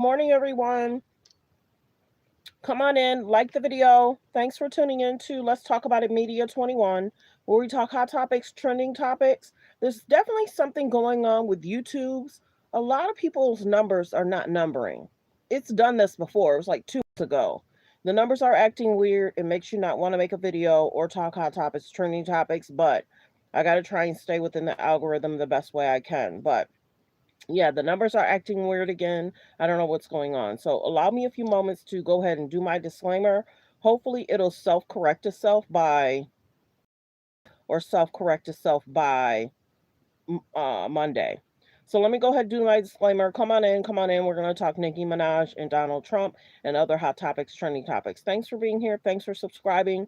Morning, everyone. Come on in, like the video. Thanks for tuning in to Let's Talk About It Media 21, where we talk hot topics, trending topics. There's definitely something going on with YouTube's. A lot of people's numbers are not numbering. It's done this before. It was like 2 months ago. The numbers are acting weird. It makes you not want to make a video or talk hot topics, trending topics, but I got to try and stay within the algorithm the best way I can. But yeah, the numbers are acting weird again. I don't know what's going on. So allow me a few moments to go ahead and do my disclaimer. Hopefully it'll self-correct itself by Monday. So let me go ahead and do my disclaimer. Come on in, come on in. We're going to talk Nicki Minaj and Donald Trump and other hot topics, trending topics. Thanks for being here. Thanks for subscribing.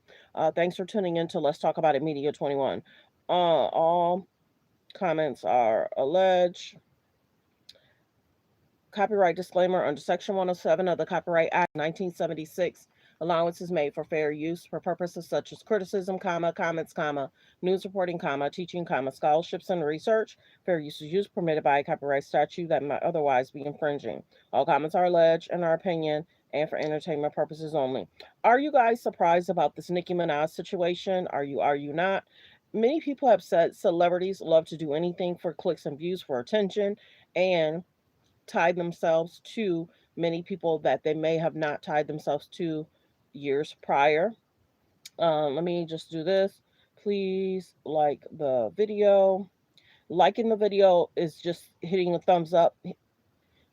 Thanks for tuning in to Let's Talk About It Media 21. All comments are alleged. Copyright disclaimer under Section 107 of the Copyright Act 1976. Allowance is made for fair use for purposes such as criticism, comments, news reporting, teaching, scholarships and research. Fair use is used permitted by a copyright statute that might otherwise be infringing. All comments are alleged in our opinion and for entertainment purposes only. Are you guys surprised about this Nicki Minaj situation? Are you not? Many people have said celebrities love to do anything for clicks and views for attention and tied themselves to many people that they may have not tied themselves to years prior. Let me just do this. Please like the video. Liking the video is just hitting a thumbs up.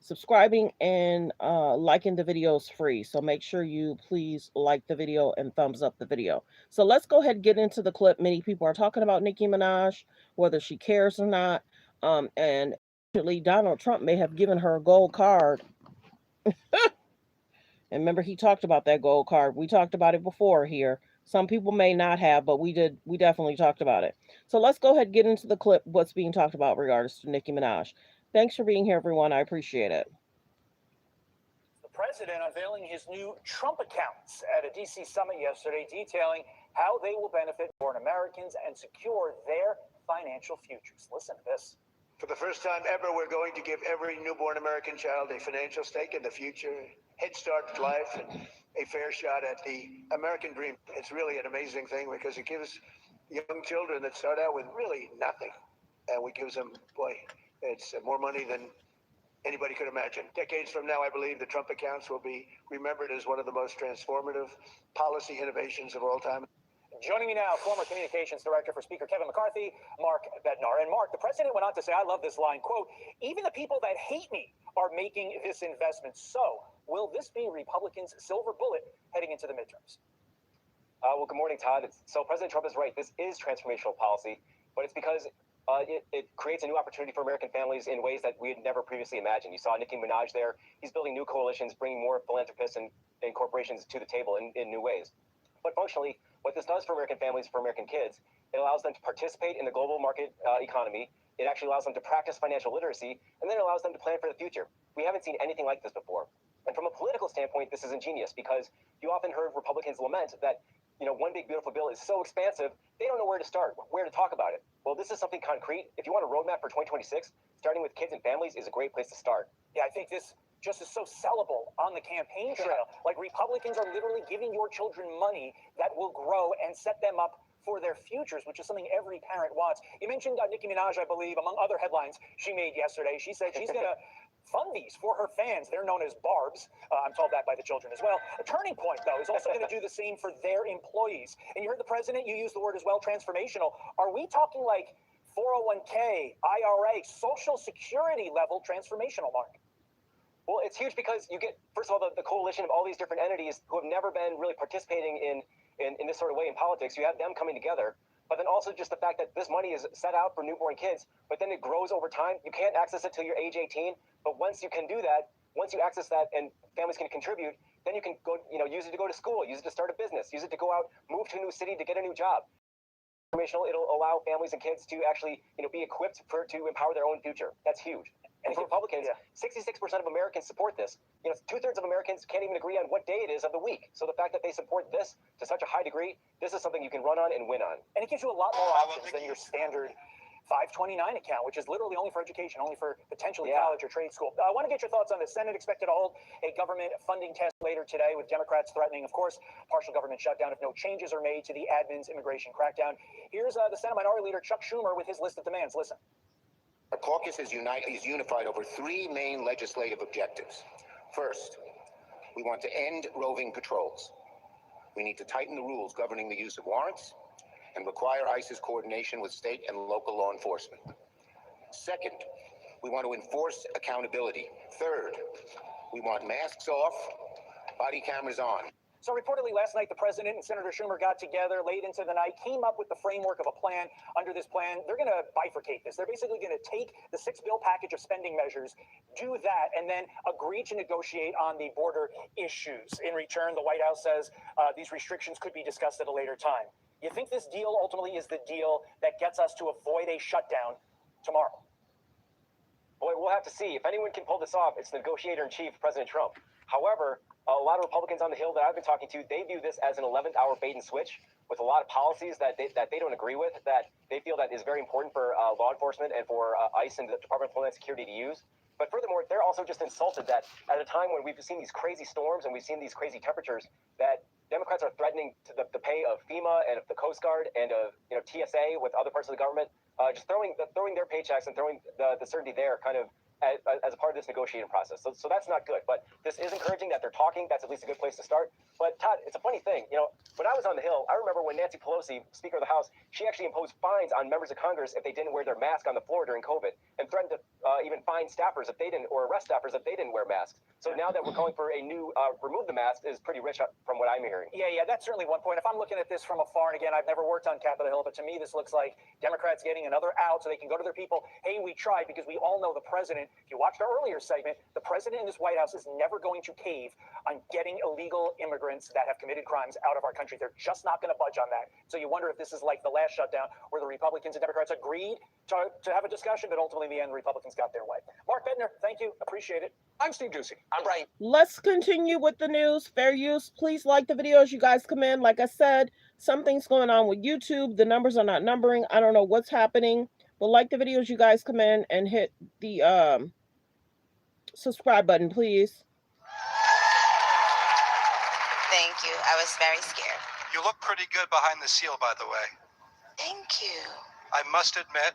Subscribing and liking the video is free. So make sure you please like the video and thumbs up the video. So let's go ahead and get into the clip. Many people are talking about Nicki Minaj, whether she cares or not. And actually, Donald Trump may have given her a gold card. And remember, he talked about that gold card. We talked about it before here. Some people may not have, but we did. We definitely talked about it. So let's go ahead and get into the clip. What's being talked about regards to Nicki Minaj. Thanks for being here, everyone. I appreciate it. The president unveiling his new Trump accounts at a D.C. summit yesterday, detailing how they will benefit foreign Americans and secure their financial futures. Listen to this. For the first time ever, we're going to give every newborn American child a financial stake in the future, head start to life, and a fair shot at the American dream. It's really an amazing thing because it gives young children that start out with really nothing, and we gives them, boy, it's more money than anybody could imagine. Decades from now, I believe the Trump accounts will be remembered as one of the most transformative policy innovations of all time. Joining me now, former communications director for Speaker Kevin McCarthy, Mark Bednar. And Mark, the president went on to say, I love this line, quote, even the people that hate me are making this investment. So will this be Republicans' silver bullet heading into the midterms? Well, good morning, Todd. So President Trump is right. This is transformational policy, but it's because it creates a new opportunity for American families in ways that we had never previously imagined. You saw Nicki Minaj there. He's building new coalitions, bringing more philanthropists and corporations to the table in new ways. But functionally, what this does for American families, for American kids, it allows them to participate in the global market economy. It actually allows them to practice financial literacy, and then it allows them to plan for the future. We haven't seen anything like this before. And from a political standpoint, this is ingenious because you often heard Republicans lament that, one big beautiful bill is so expansive, they don't know where to start, where to talk about it. Well, this is something concrete. If you want a roadmap for 2026, starting with kids and families is a great place to start. Yeah, I think this just is so sellable on the campaign trail. Like Republicans are literally giving your children money that will grow and set them up for their futures, which is something every parent wants. You mentioned Nicki Minaj, I believe, among other headlines she made yesterday. She said she's going to fund these for her fans. They're known as barbs. I'm told that by the children as well. A Turning Point, though, is also going to do the same for their employees. And you heard the president, you used the word as well, transformational. Are we talking like 401k, IRA, Social Security level transformational, Mark? Well, it's huge because you get, first of all, the coalition of all these different entities who have never been really participating in this sort of way in politics. You have them coming together, but then also just the fact that this money is set out for newborn kids, but then it grows over time. You can't access it till you're age 18, but once you can do that, once you access that and families can contribute, then you can go, use it to go to school, use it to start a business, use it to go out, move to a new city to get a new job. It'll allow families and kids to actually, be equipped to empower their own future. That's huge. And for Republicans, 66% of Americans support this. 2/3 of Americans can't even agree on what day it is of the week. So the fact that they support this to such a high degree, this is something you can run on and win on. And it gives you a lot more options than your standard 529 account, which is literally only for education, only for potentially college or trade school. I want to get your thoughts on this. Senate expected to hold a government funding test later today, with Democrats threatening, of course, partial government shutdown if no changes are made to the admin's immigration crackdown. Here's the Senate Minority Leader Chuck Schumer with his list of demands. Listen. Our caucus is unified over three main legislative objectives. First, we want to end roving patrols. We need to tighten the rules governing the use of warrants and require ICE's coordination with state and local law enforcement. Second, we want to enforce accountability. Third, we want masks off, body cameras on. So reportedly last night, the president and Senator Schumer got together late into the night, came up with the framework of a plan. Under this plan, they're going to bifurcate this. They're basically going to take the six-bill package of spending measures, do that, and then agree to negotiate on the border issues. In return, the White House says these restrictions could be discussed at a later time. You think this deal ultimately is the deal that gets us to avoid a shutdown tomorrow? Boy, we'll have to see. If anyone can pull this off, it's the negotiator-in-chief, President Trump. However, a lot of Republicans on the Hill that I've been talking to, they view this as an 11th hour bait and switch with a lot of policies that they don't agree with, that they feel that is very important for law enforcement and for ICE and the Department of Homeland Security to use. But furthermore, they're also just insulted that at a time when we've seen these crazy storms and we've seen these crazy temperatures, that Democrats are threatening the pay of FEMA and of the Coast Guard and of TSA with other parts of the government, just throwing their paychecks and throwing the certainty there kind of as a part of this negotiating process. So that's not good. But this is encouraging that they're talking. That's at least a good place to start. But Todd, it's a funny thing. When I was on the Hill, I remember when Nancy Pelosi, Speaker of the House, she actually imposed fines on members of Congress if they didn't wear their mask on the floor during COVID, and threatened to even fine staffers if they didn't, or arrest staffers if they didn't wear masks. So now that we're calling for a new remove the mask is pretty rich from what I'm hearing. Yeah, that's certainly one point. If I'm looking at this from afar, and again, I've never worked on Capitol Hill, but to me, this looks like Democrats getting another out so they can go to their people. Hey, we tried, because we all know the president, if you watched our earlier segment, the president in this White House is never going to cave on getting illegal immigrants that have committed crimes out of our country. They're just not going to budge on that. So you wonder if this is like the last shutdown where the Republicans and Democrats agreed to have a discussion, but ultimately in the end, the Republicans got their way. Mark Bednar, thank you. Appreciate it. I'm Steve Ducey. I'm Brian. Let's continue with the news. Fair use. Please like the video as you guys come in. Like I said, something's going on with YouTube. The numbers are not numbering. I don't know what's happening. But like the video as you guys come in, and hit the subscribe button, please. Thank you. I was very scared. You look pretty good behind the seal, by the way. Thank you. I must admit,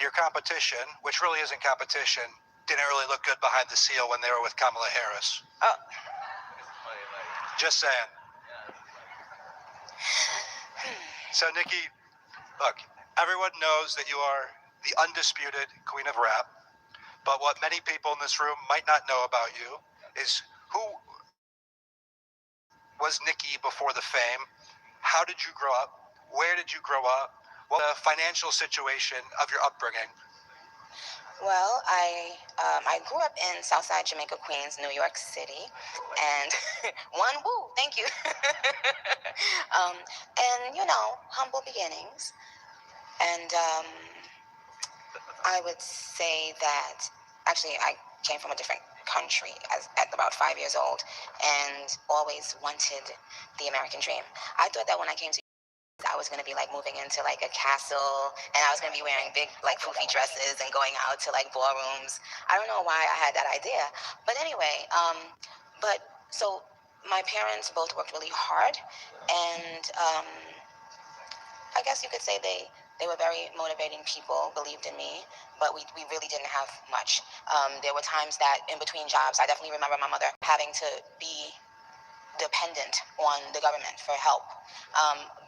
your competition, which really isn't competition, didn't really look good behind the seal when they were with Kamala Harris. Oh. Just saying. So, Nicki, look, everyone knows that you are the undisputed queen of rap, but what many people in this room might not know about you is who was Nicki before the fame? How did you grow up? Where did you grow up? What the financial situation of your upbringing? Well, I grew up in Southside Jamaica, Queens, New York City, and thank you. And humble beginnings. And I would say that actually I came from a different country at about 5 years old, and always wanted the American dream. I thought that when I came to I was going to be like moving into like a castle, and I was going to be wearing big like poofy dresses and going out to like ballrooms. I don't know why I had that idea, but anyway, so my parents both worked really hard, and I guess you could say they were very motivating people, believed in me, but we really didn't have much. There were times that in between jobs, I definitely remember my mother having to be dependent on the government for help,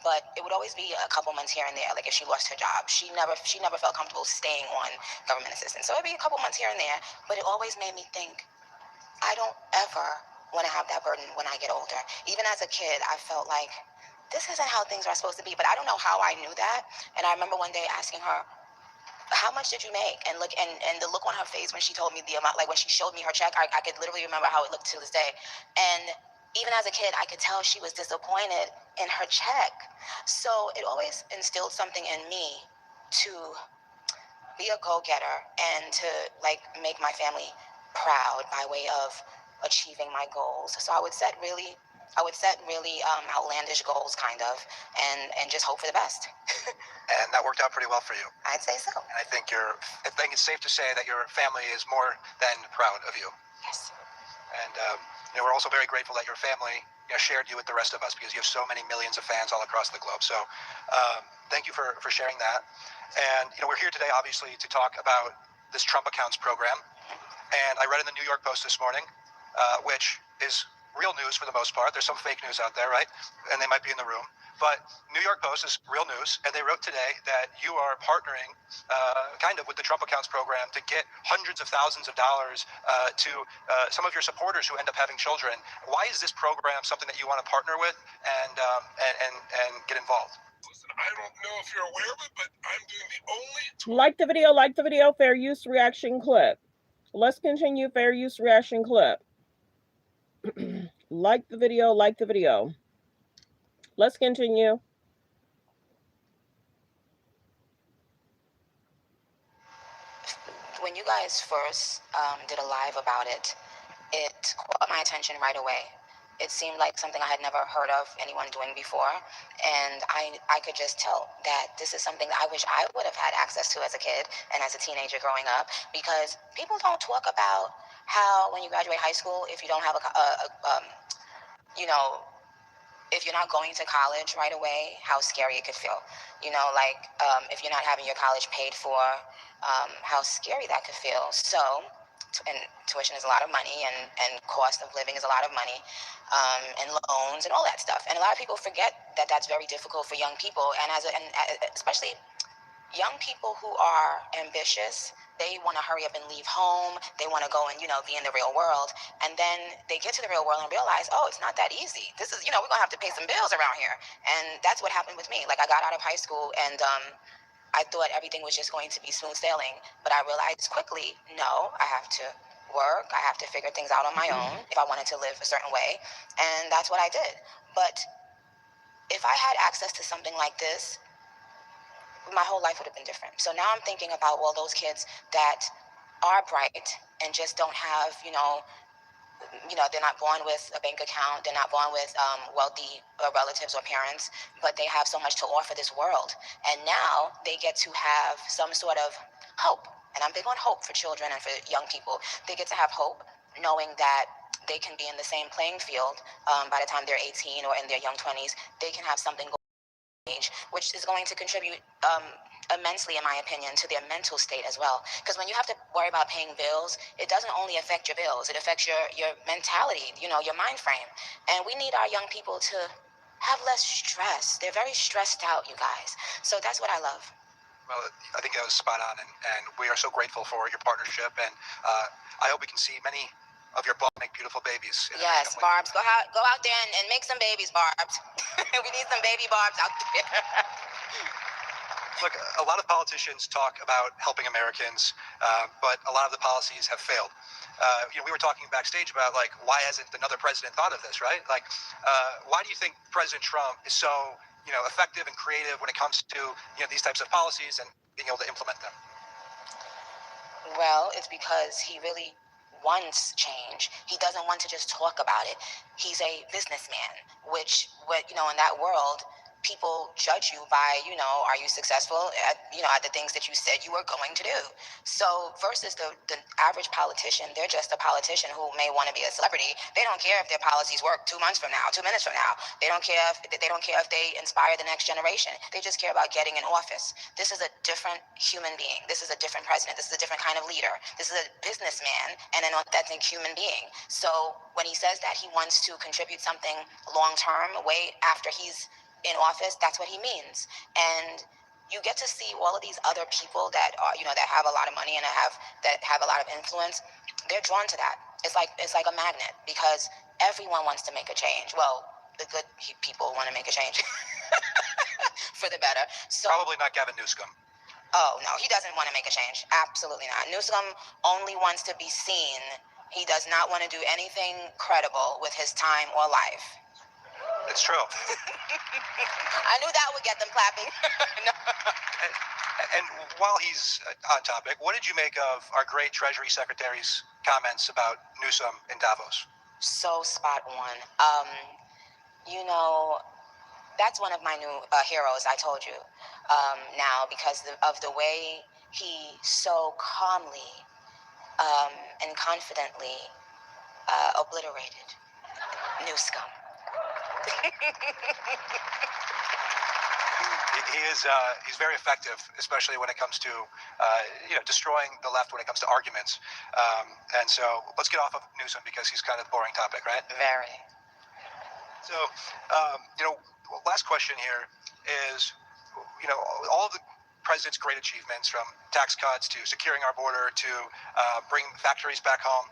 but it would always be a couple months here and there. Like if she lost her job, she never felt comfortable staying on government assistance. So it'd be a couple months here and there, but it always made me think, I don't ever want to have that burden when I get older. Even as a kid, I felt like this isn't how things are supposed to be, but I don't know how I knew that. And I remember one day asking her, how much did you make? And the look on her face when she told me the amount, like when she showed me her check, I could literally remember how it looked to this day. And even as a kid, I could tell she was disappointed in her check. So it always instilled something in me to be a go-getter and to like make my family proud by way of achieving my goals. So I would set really I would set really outlandish goals, kind of, and just hope for the best. And that worked out pretty well for you. I'd say so. And I think it's safe to say that your family is more than proud of you. Yes. And we're also very grateful that your family shared you with the rest of us, because you have so many millions of fans all across the globe. So thank you for sharing that. And we're here today, obviously, to talk about this Trump accounts program. And I read in the New York Post this morning, which is real news for the most part. There's some fake news out there, right? And they might be in the room. But New York Post is real news, and they wrote today that you are partnering kind of with the Trump accounts program to get hundreds of thousands of dollars to some of your supporters who end up having children. Why is this program something that you want to partner with and get involved? Listen, I don't know if you're aware of it, but I'm doing the only... Like the video, fair use reaction clip. Let's continue, fair use reaction clip. Like the video. Let's continue. When you guys first did a live about it, it caught my attention right away. It seemed like something I had never heard of anyone doing before, and I could just tell that this is something that I wish I would have had access to as a kid and as a teenager growing up, because people don't talk about how when you graduate high school, if you don't have if you're not going to college right away, how scary it could feel. If you're not having your college paid for, how scary that could feel. So, and tuition is a lot of money, and cost of living is a lot of money, and loans and all that stuff. And a lot of people forget that that's very difficult for young people, and especially young people who are ambitious. They want to hurry up and leave home. They want to go and, be in the real world. And then they get to the real world and realize, oh, it's not that easy. This is, we're going to have to pay some bills around here. And that's what happened with me. Like, I got out of high school, and I thought everything was just going to be smooth sailing. But I realized quickly, no, I have to work. I have to figure things out on my own if I wanted to live a certain way. And that's what I did. But if I had access to something like this, my whole life would have been different. So now I'm thinking about all those kids that are bright and just don't have, they're not born with a bank account. They're not born with wealthy relatives or parents, but they have so much to offer this world. And now they get to have some sort of hope. And I'm big on hope for children and for young people. They get to have hope knowing that they can be in the same playing field by the time they're 18 or in their young 20s. They can have something which is going to contribute immensely, in my opinion, to their mental state as well. Because when you have to worry about paying bills, it doesn't only affect your bills, it affects your mentality, your mind frame. And we need our young people to have less stress. They're very stressed out, you guys. So that's what I love. Well, I think that was spot on, and we are so grateful for your partnership, and I hope we can see many of your make beautiful babies. Yes, Barbs, go out there and make some babies, Barbs. We need some baby Barbs out there. Look, a lot of politicians talk about helping Americans, but a lot of the policies have failed. We were talking backstage about, why hasn't another president thought of this, right? Why do you think President Trump is so, effective and creative when it comes to, these types of policies and being able to implement them? Well, it's because he really wants change. He doesn't want to just talk about it. He's a businessman, which, in that world, people judge you by, are you successful at the things that you said you were going to do? So versus the average politician, they're just a politician who may want to be a celebrity. They don't care if their policies work 2 months from now, 2 minutes from now. They don't care if they inspire the next generation. They just care about getting in office. This is a different human being. This is a different president. This is a different kind of leader. This is a businessman and an authentic human being. So when he says that he wants to contribute something long term, way after he's in office, that's what he means. And you get to see all of these other people that are, that have a lot of money and that have a lot of influence. They're drawn to that. It's like a magnet, because everyone wants to make a change. Well, the good people want to make a change for the better. So Probably not Gavin Newsom. Oh no, he doesn't want to make a change. Absolutely not. Newsom only wants to be seen. He does not want to do anything credible with his time or life. It's true. I knew that would get them clapping. No. And while he's on topic, what did you make of our great Treasury Secretary's comments about Newsom in Davos? So spot on. you know, that's one of my new heroes, I told you, now, because of the way he so calmly and confidently obliterated New Scum. He's very effective, especially when it comes to destroying the left when it comes to arguments. And so let's get off of Newsom because he's kind of a boring topic, right? Very. So last question here is, all of the president's great achievements, from tax cuts to securing our border to bringing factories back home.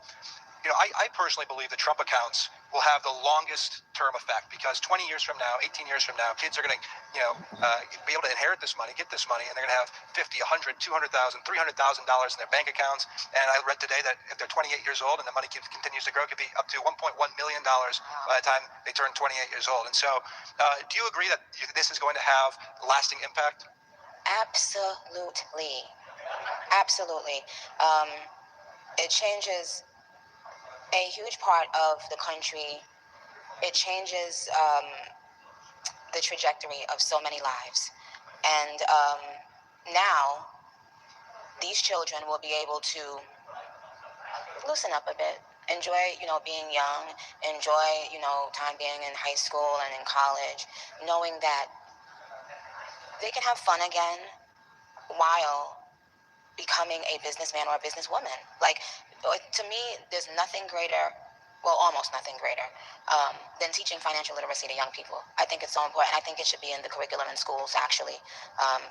I personally believe the Trump accounts will have the longest term effect, because 20 years from now, 18 years from now, kids are going to, be able to inherit this money, get this money, and they're going to have $50, $100, $200,000, $300,000 in their bank accounts. And I read today that if they're 28 years old and the money continues to grow, it could be up to $1.1 million by the time they turn 28 years old. And so, do you agree that this is going to have lasting impact? Absolutely. Absolutely. It changes a huge part of the country. It changes the trajectory of so many lives. And now these children will be able to loosen up a bit, enjoy, being young, enjoy, time being in high school and in college, knowing that they can have fun again while becoming a businessman or a businesswoman. Like, to me, there's nothing greater, well, almost nothing greater, than teaching financial literacy to young people. I think it's so important. I think it should be in the curriculum in schools, actually,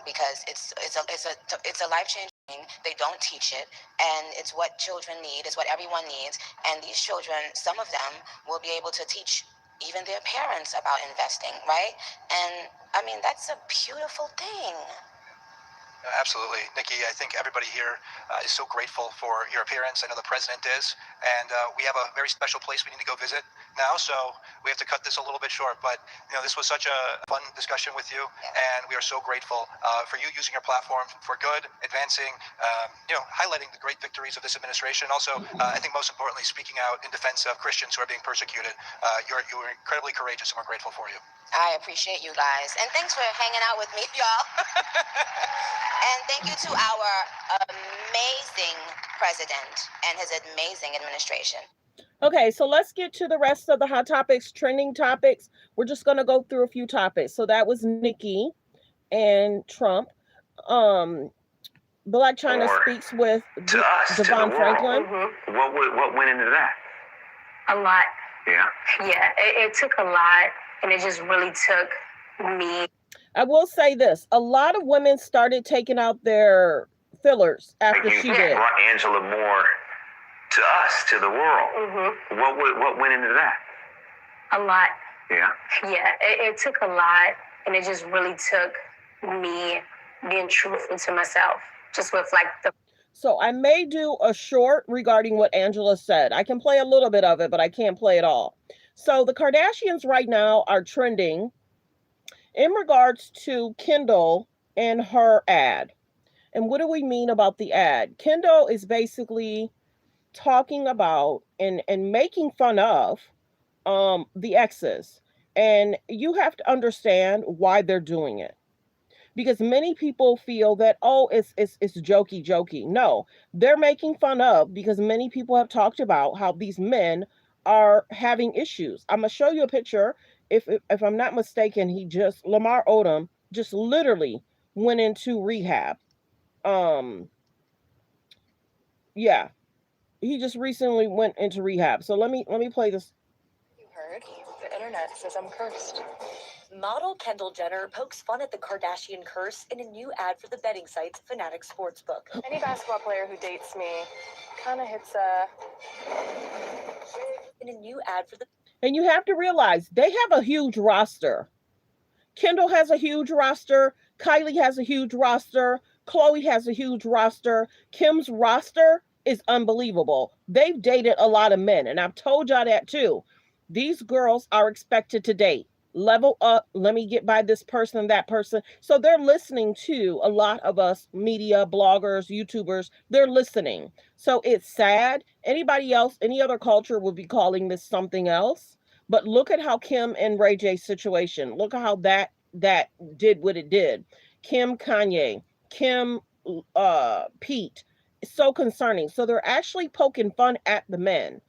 because it's a life-changing thing. They don't teach it, and it's what children need. It's what everyone needs. And these children, some of them, will be able to teach even their parents about investing, right? And I mean, that's a beautiful thing. Absolutely. Nicki, I think everybody here is so grateful for your appearance. I know the president is. And we have a very special place we need to go visit now, so we have to cut this a little bit short. But, this was such a fun discussion with you, and we are so grateful for you using your platform for good, advancing, highlighting the great victories of this administration. Also, I think most importantly, speaking out in defense of Christians who are being persecuted. You're incredibly courageous, and we're grateful for you. I appreciate you guys. And thanks for hanging out with me, y'all. And thank you to our amazing president and his amazing administration. Okay, so let's get to the rest of the hot topics, trending topics. We're just going to go through a few topics. So that was Nicki and Trump. Black Chyna speaks with Devon Franklin. Mm-hmm. What went into that? A lot. Yeah. Yeah, it took a lot, and it just really took me. I will say this. A lot of women started taking out their fillers after she did. Brought Angela more to us, to the world. Mm-hmm. What went into that? A lot. Yeah. Yeah, it took a lot, and it just really took me being truthful to myself, just with So I may do a short regarding what Angela said. I can play a little bit of it, but I can't play it all. So the Kardashians right now are trending in regards to Kendall and her ad. And what do we mean about the ad? Kendall is basically talking about and making fun of the exes. And you have to understand why they're doing it. Because many people feel that, oh, it's jokey. No, they're making fun of, because many people have talked about how these men are having issues. I'm going to show you a picture. If I'm not mistaken, Lamar Odom just literally went into rehab. Yeah, he just recently went into rehab. So let me play this. You heard? The internet says I'm cursed. Model Kendall Jenner pokes fun at the Kardashian curse in a new ad for the betting site Fanatics Sportsbook. Any basketball player who dates me kind of hits in a new ad for the... And you have to realize they have a huge roster. Kendall has a huge roster. Kylie has a huge roster. Khloe has a huge roster. Kim's roster is unbelievable. They've dated a lot of men, and I've told y'all that too. These girls are expected to date. Level up, let me get by this person, that person. So they're listening to a lot of us media, bloggers, YouTubers. They're listening. So it's sad. Anybody else, any other culture would be calling this something else. But look at how Kim and Ray J's situation. Look at how that did what it did. Kim Kanye, Kim Pete. It's so concerning. So they're actually poking fun at the men.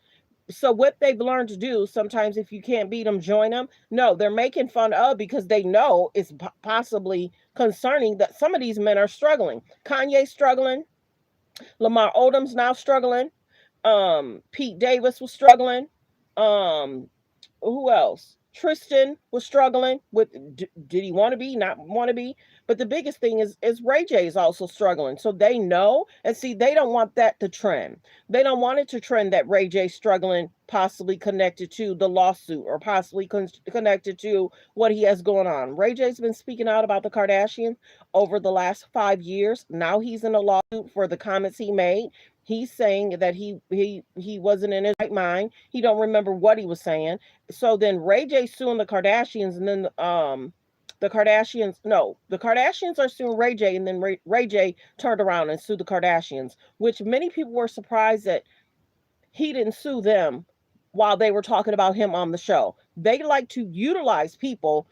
So what they've learned to do sometimes, if you can't beat them, join them. No, they're making fun of, because they know it's possibly concerning that some of these men are struggling. Kanye's struggling. Lamar Odom's now struggling. Pete Davis was struggling. Um, who else? Tristan was struggling with, did he want to be, not want to be? But the biggest thing is Ray J is also struggling. So they know, and see, they don't want that to trend. They don't want it to trend that Ray J struggling, possibly connected to the lawsuit, or possibly connected to what he has going on. Ray J's been speaking out about the Kardashians over the last 5 years. Now he's in a lawsuit for the comments he made. He's saying that he wasn't in his right mind. He don't remember what he was saying. So then Ray J suing the Kardashians, and then the Kardashians are suing Ray J, and then Ray J turned around and sued the Kardashians, which many people were surprised that he didn't sue them while they were talking about him on the show. They like to utilize people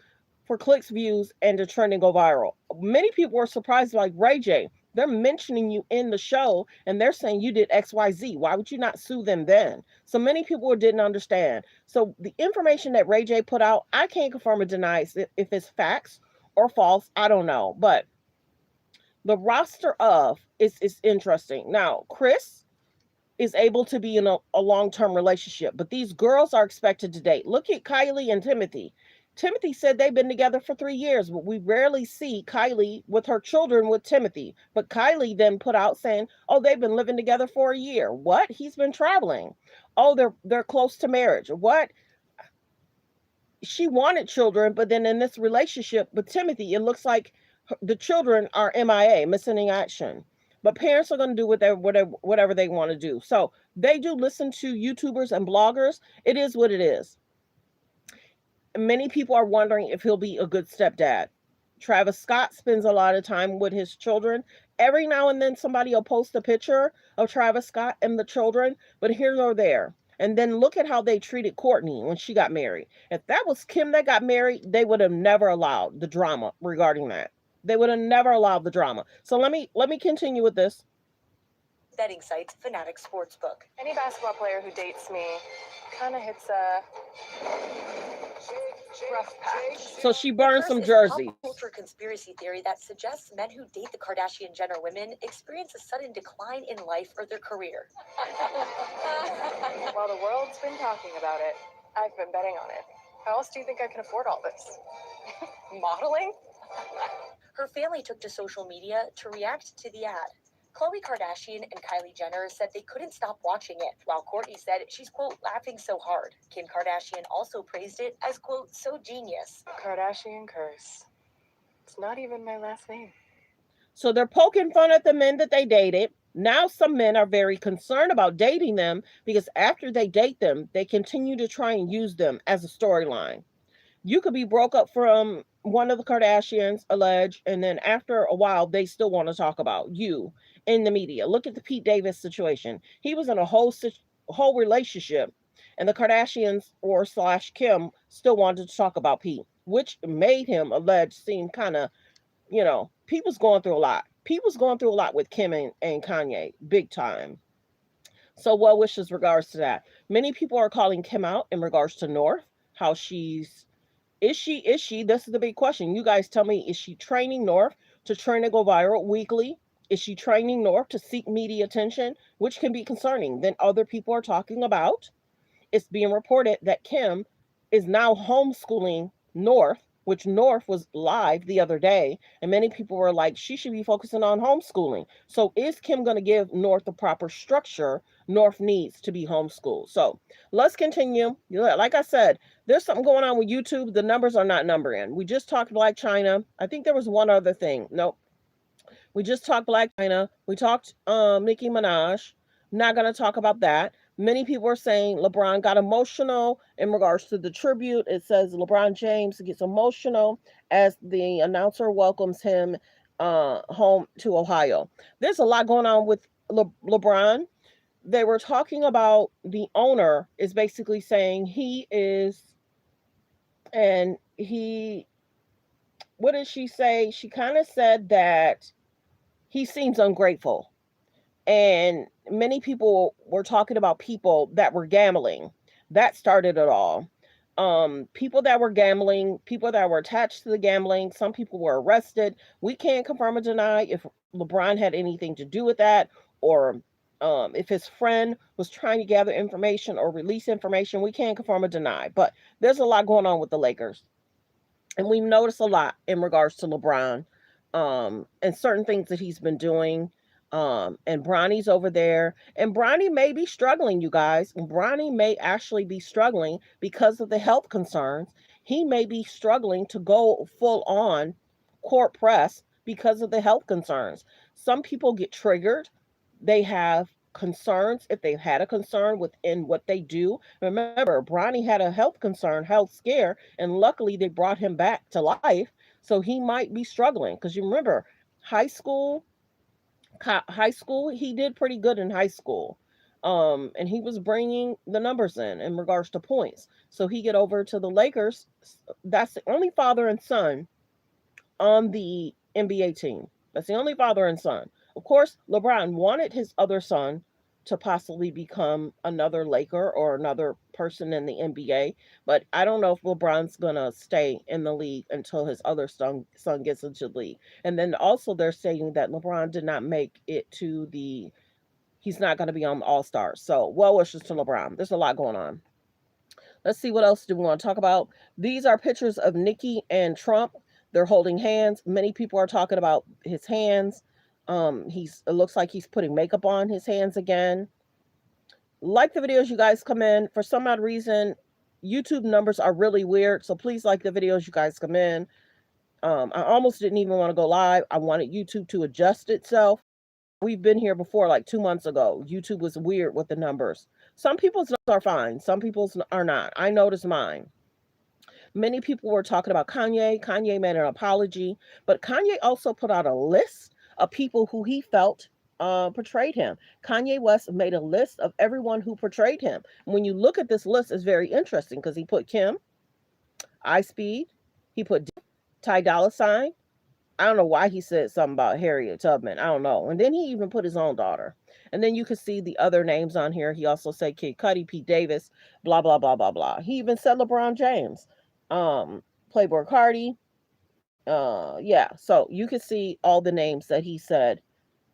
for clicks, views, and to trend and go viral. Many people were surprised, like Ray J. They're mentioning you in the show and they're saying you did XYZ. Why would you not sue them then? So many people didn't understand. So the information that Ray J put out, I can't confirm or deny if it's facts or false. I don't know. But the roster is interesting. Now, Chris is able to be in a long-term relationship, but these girls are expected to date. Look at Kylie and Timothy. Timothy said they've been together for 3 years, but we rarely see Kylie with her children with Timothy. But Kylie then put out saying, oh, they've been living together for a year. What? He's been traveling. Oh, they're close to marriage. What? She wanted children, but then in this relationship with Timothy, it looks like the children are MIA, missing in action. But parents are going to do whatever they want to do. So they do listen to YouTubers and bloggers. It is what it is. Many people are wondering if he'll be a good stepdad. Travis Scott spends a lot of time with his children. Every now and then somebody will post a picture of Travis Scott and the children, but here nor there. And then look at how they treated Courtney when she got married. If that was Kim that got married, they would have never allowed the drama regarding that. They would have never allowed the drama. So let me continue with this. Betting sites Fanatic Sportsbook. Any basketball player who dates me kind of hits a rough patch. So she burned some jerseys. Pop culture conspiracy theory that suggests men who date the Kardashian Jenner women experience a sudden decline in life or their career. While the world's been talking about it, I've been betting on it. How else do you think I can afford all this? Modeling? Her family took to social media to react to the ad. Khloe Kardashian and Kylie Jenner said they couldn't stop watching it, while Kourtney said she's, quote, laughing so hard. Kim Kardashian also praised it as, quote, so genius. Kardashian curse. It's not even my last name. So they're poking fun at the men that they dated. Now some men are very concerned about dating them because after they date them, they continue to try and use them as a storyline. You could be broke up from one of the Kardashians, alleged, and then after a while, they still want to talk about you in the media. Look at the Pete Davis situation. He was in a whole relationship, and the Kardashians or / Kim still wanted to talk about Pete, which made him alleged seem kind of, Pete was going through a lot. Pete was going through a lot with Kim and Kanye, big time. So well wishes regards to that. Many people are calling Kim out in regards to North, how is she, this is the big question. You guys tell me, is she training North to train to go viral weekly? Is she training North to seek media attention, which can be concerning? Then other people are talking about, it's being reported that Kim is now homeschooling North, which North was live the other day, and many people were like, she should be focusing on homeschooling. So is Kim going to give North the proper structure North needs to be homeschooled? So let's continue. Like I said, there's something going on with YouTube. The numbers are not numbering. We just talked Black China. I think there was one other thing. Nope. We just talked Black China. We talked Nicki Minaj. Not going to talk about that. Many people are saying LeBron got emotional in regards to the tribute. It says LeBron James gets emotional as the announcer welcomes him home to Ohio. There's a lot going on with LeBron. They were talking about the owner is basically saying he is And what did she say? She kind of said that he seems ungrateful. And many people were talking about people that were gambling. That started it all. People that were gambling, people that were attached to the gambling, some people were arrested. We can't confirm or deny if LeBron had anything to do with that, or if his friend was trying to gather information or release information. We can't confirm or deny. But there's a lot going on with the Lakers, and we've noticed a lot in regards to LeBron, and certain things that he's been doing. And Bronny's over there, and Bronny may be struggling, you guys. Bronny may actually be struggling because of the health concerns. He may be struggling to go full on court press because of the health concerns. Some people get triggered. They have concerns if they've had a concern within what they do. Remember, Bronny had a health concern, health scare, and luckily they brought him back to life. So he might be struggling because you remember high school, he did pretty good in high school. And he was bringing the numbers in regards to points. So he get over to the Lakers. That's the only father and son on the NBA team. That's the only father and son. Of course, LeBron wanted his other son to possibly become another Laker or another person in the NBA, but I don't know if LeBron's gonna stay in the league until his other son gets into the league. And then also they're saying that LeBron did not make it to the he's not going to be on All Stars. So well wishes to LeBron. There's a lot going on. Let's see what else do we want to talk about. These are pictures of Nicki and Trump. They're holding hands. Many people are talking about his hands. It looks like he's putting makeup on his hands again. Like the videos, you guys come in. For some odd reason, YouTube numbers are really weird. So please like the videos, you guys come in. I almost didn't even want to go live. I wanted YouTube to adjust itself. We've been here before, like 2 months ago. YouTube was weird with the numbers. Some people's numbers are fine. Some people's are not. I noticed mine. Many people were talking about Kanye. Kanye made an apology, but Kanye also put out a list of people who he felt portrayed him. Kanye West made a list of everyone who portrayed him. When you look at this list, it's very interesting because he put Kim, Ice Speed, he put Ty Dolla Sign. I don't know why he said something about Harriet Tubman. I don't know. And then he even put his own daughter. And then you can see the other names on here. He also said Kid Cudi, Pete Davis, blah, blah, blah, blah, blah. He even said LeBron James, Playboy Cardi. Yeah. So you can see all the names that he said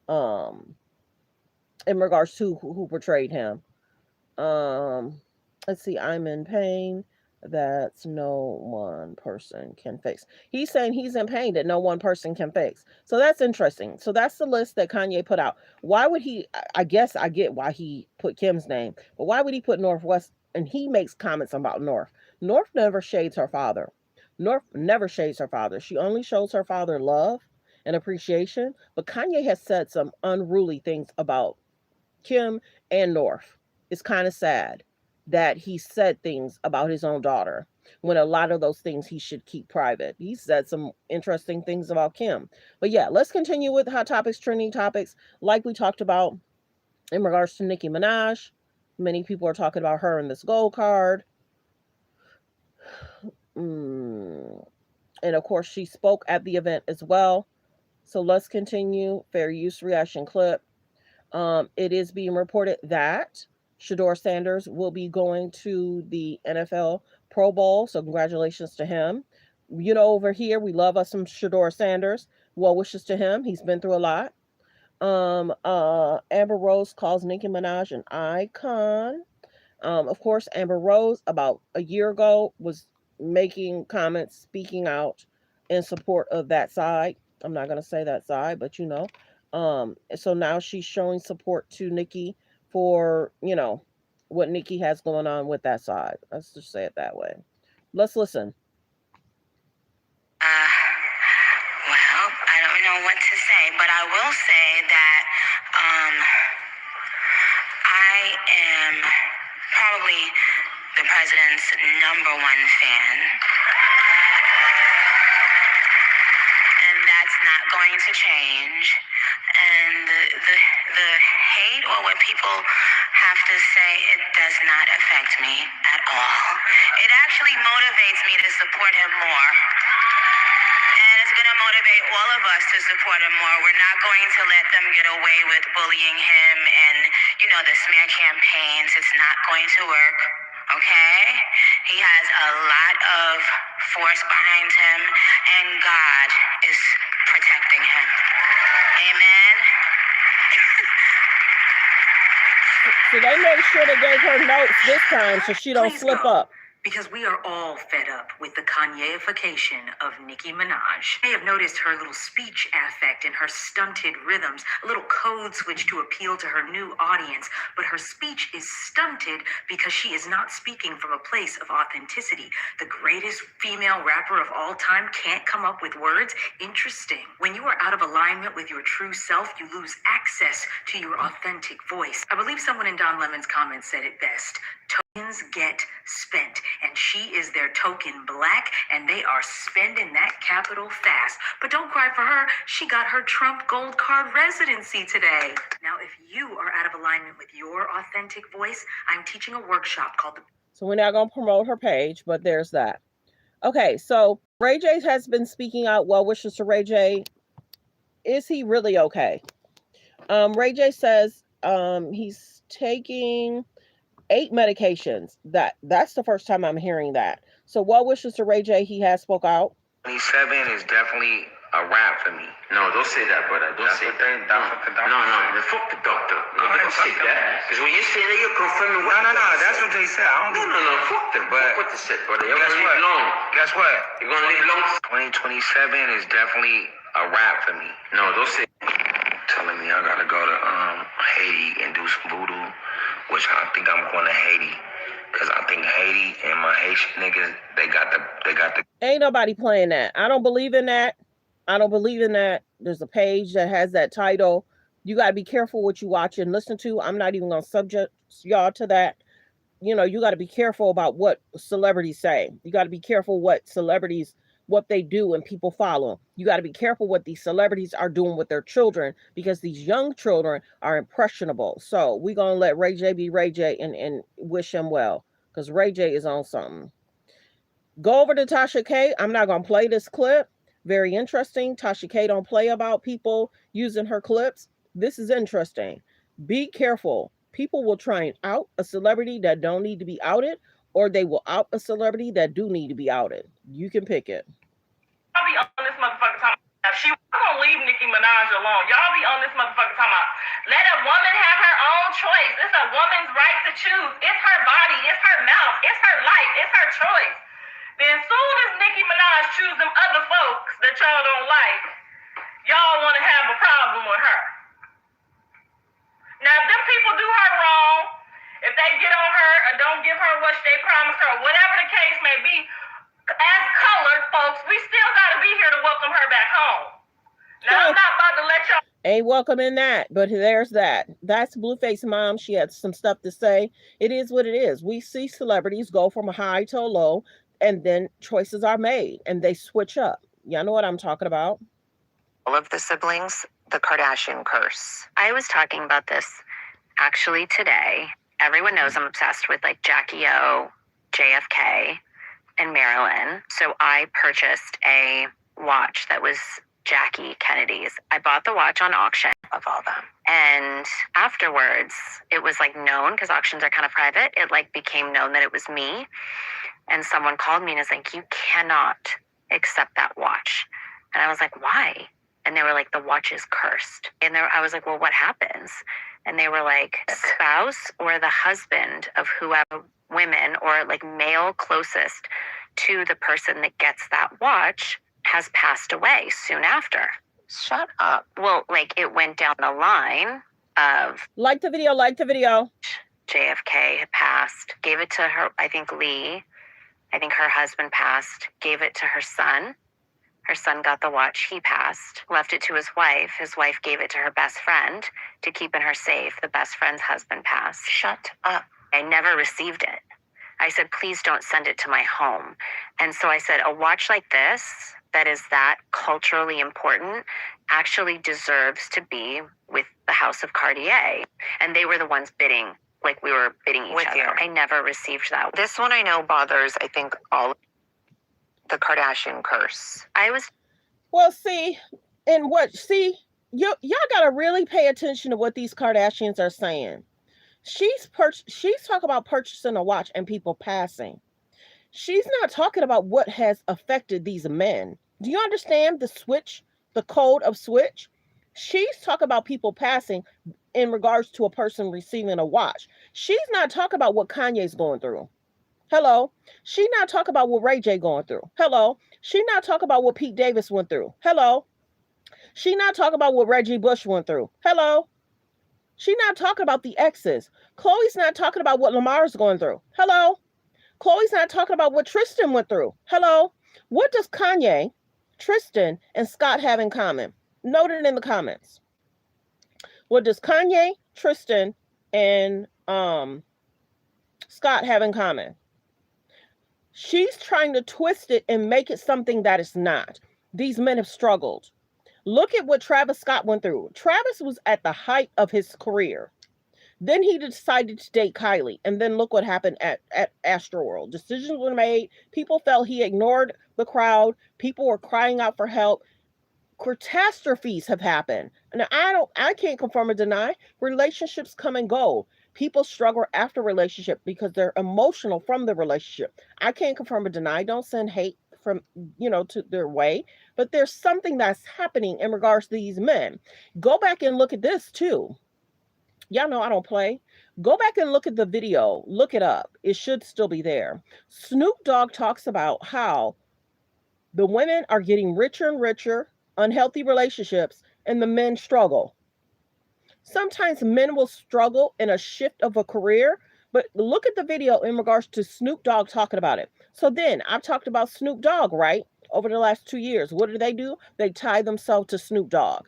um, in regards to who portrayed him. Um, let's see. I'm in pain. That's no one person can fix. He's saying he's in pain that no one person can fix. So that's interesting. So that's the list that Kanye put out. Why would he? I guess I get why he put Kim's name, but why would he put Northwest? And he makes comments about North. North never shades her father. North never shades her father. She only shows her father love and appreciation. But Kanye has said some unruly things about Kim and North. It's kind of sad that he said things about his own daughter when a lot of those things he should keep private. He said some interesting things about Kim. But yeah, let's continue with hot topics, trending topics, like we talked about in regards to Nicki Minaj. Many people are talking about her in this gold card. And of course, she spoke at the event as well. So let's continue. Fair use reaction clip. It is being reported that Shedeur Sanders will be going to the NFL Pro Bowl. So congratulations to him. You know, over here, we love us some Shedeur Sanders. Well wishes to him. He's been through a lot. Amber Rose calls Nicki Minaj an icon. Of course, Amber Rose, about a year ago, was making comments, speaking out in support of that side. I'm not going to say that side, but you know. So now she's showing support to Nicki for, what Nicki has going on with that side. Let's just say it that way. Let's listen. Well, I don't know what to say, but I will say that I am probably the president's number one fan. And that's not going to change. And the hate or what people have to say, it does not affect me at all. It actually motivates me to support him more. And it's going to motivate all of us to support him more. We're not going to let them get away with bullying him and, the smear campaigns. It's not going to work, okay? He has a lot of force behind him, and God is protecting him. Amen? So they made sure they gave her notes this time so she don't slip up. Because we are all fed up with the Kanye-ification of Nicki Minaj. You may have noticed her little speech affect and her stunted rhythms, a little code switch to appeal to her new audience. But her speech is stunted because she is not speaking from a place of authenticity. The greatest female rapper of all time can't come up with words? Interesting. When you are out of alignment with your true self, you lose access to your authentic voice. I believe someone in Don Lemon's comments said it best. Tokens get spent, and she is their token black, and they are spending that capital fast. But don't cry for her. She got her Trump gold card residency today. Now, if you are out of alignment with your authentic voice, I'm teaching a workshop called the... So we're not going to promote her page, but there's that. Okay, so Ray J has been speaking out well wishes to Ray J. Is he really okay? Ray J says he's taking 8 medications. That's the first time I'm hearing that. So well wishes to Ray J. He has spoke out. 27 is definitely a wrap for me. No, don't say that, brother. Don't say that. No. Fuck the doctor. No, don't say that. Because when you say that, you're confirming what... No. That's what they say. I don't No. Fuck them. But what they said, brother. You're going to live long. Guess what? You're going to live long. 2027 is definitely a wrap for me. No, don't say... Telling me I got to go to Haiti and do some voodoo, which I think I'm going to Haiti. Because I think Haiti and my Haitian niggas, they got the... Ain't nobody playing that. I don't believe in that. There's a page that has that title. You got to be careful what you watch and listen to. I'm not even going to subject y'all to that. You got to be careful about what celebrities say. You got to be careful what they do and people follow. You got to be careful what these celebrities are doing with their children, because these young children are impressionable. So we're going to let Ray J be Ray J and wish him well, because Ray J is on something. Go over to Tasha K. I'm not going to play this clip. Very interesting. Tasha K don't play about people using her clips. This is interesting. Be careful. People will try and out a celebrity that don't need to be outed, or they will out a celebrity that do need to be outed. You can pick it. Y'all be on this motherfucker talking about I'm gonna leave Nicki Minaj alone. Y'all be on this motherfucker talking about let a woman have her own choice. It's a woman's right to choose. It's her body, it's her mouth, it's her life, it's her choice. Then as soon as Nicki Minaj choose them other folks that y'all don't like, y'all want to have a problem with her. Now, if them people do her wrong, if they get on her or don't give her what they promised her, whatever the case may be, as colored folks, we still got to be here to welcome her back home. Now, I'm not about to let y'all... Ain't welcoming that, but there's that. That's Blueface Mom. She had some stuff to say. It is what it is. We see celebrities go from a high to a low, and then choices are made, and they switch up. Y'all know what I'm talking about. All of the siblings, the Kardashian curse. I was talking about this actually today. Everyone knows I'm obsessed with Jackie O, JFK, and Marilyn. So I purchased a watch that was Jackie Kennedy's. I bought the watch on auction of all them. And afterwards, it was known, because auctions are kind of private. It became known that it was me. And someone called me and was like, you cannot accept that watch. And I was like, why? And they were like, the watch is cursed. And I was like, well, what happens? And they were like, spouse or the husband of whoever, women or male closest to the person that gets that watch has passed away soon after. Shut up. Well, it went down the line of... Like the video. JFK had passed, gave it to her, I think Lee. I think her husband passed, gave it to her son. Her son got the watch, he passed, left it to his wife. His wife gave it to her best friend to keep in her safe. The best friend's husband passed. Shut up. I never received it. I said, please don't send it to my home. And so I said, a watch like this, that is that culturally important, actually deserves to be with the House of Cartier. And they were the ones bidding like we were bidding each other. I never received that. This one I know bothers, I think, all the Kardashian curse. Well, see, y'all gotta really pay attention to what these Kardashians are saying. She's talking about purchasing a watch and people passing. She's not talking about what has affected these men. Do you understand the code of switch? She's talking about people passing in regards to a person receiving a watch. She's not talking about what Kanye's going through. Hello. She's not talking about what Ray J going through. Hello. She's not talking about what Pete Davis went through. Hello. She's not talking about what Reggie Bush went through. Hello. She's not talking about the exes. Chloe's not talking about what Lamar's going through. Hello. Chloe's not talking about what Tristan went through. Hello. What does Kanye, Tristan, and Scott have in common? Note it in the comments. What does Kanye, Tristan, and Scott have in common? She's trying to twist it and make it something that it's not. These men have struggled. Look at what Travis Scott went through. Travis was at the height of his career. Then he decided to date Kylie. And then look what happened at Astroworld. Decisions were made. People felt he ignored the crowd. People were crying out for help. Catastrophes have happened. And I can't confirm or deny. Relationships come and go. People struggle after relationship because they're emotional from the relationship. I can't confirm or deny. Don't send hate from, to their way. But there's something that's happening in regards to these men. Go back and look at this too. Y'all know I don't play. Go back and look at the video. Look it up. It should still be there. Snoop Dogg talks about how the women are getting richer and richer, unhealthy relationships, and the men struggle. Sometimes men will struggle in a shift of a career, but look at the video in regards to Snoop Dogg talking about it. So then I've talked about Snoop Dogg, right? Over the last 2 years. What do? They tie themselves to Snoop Dogg.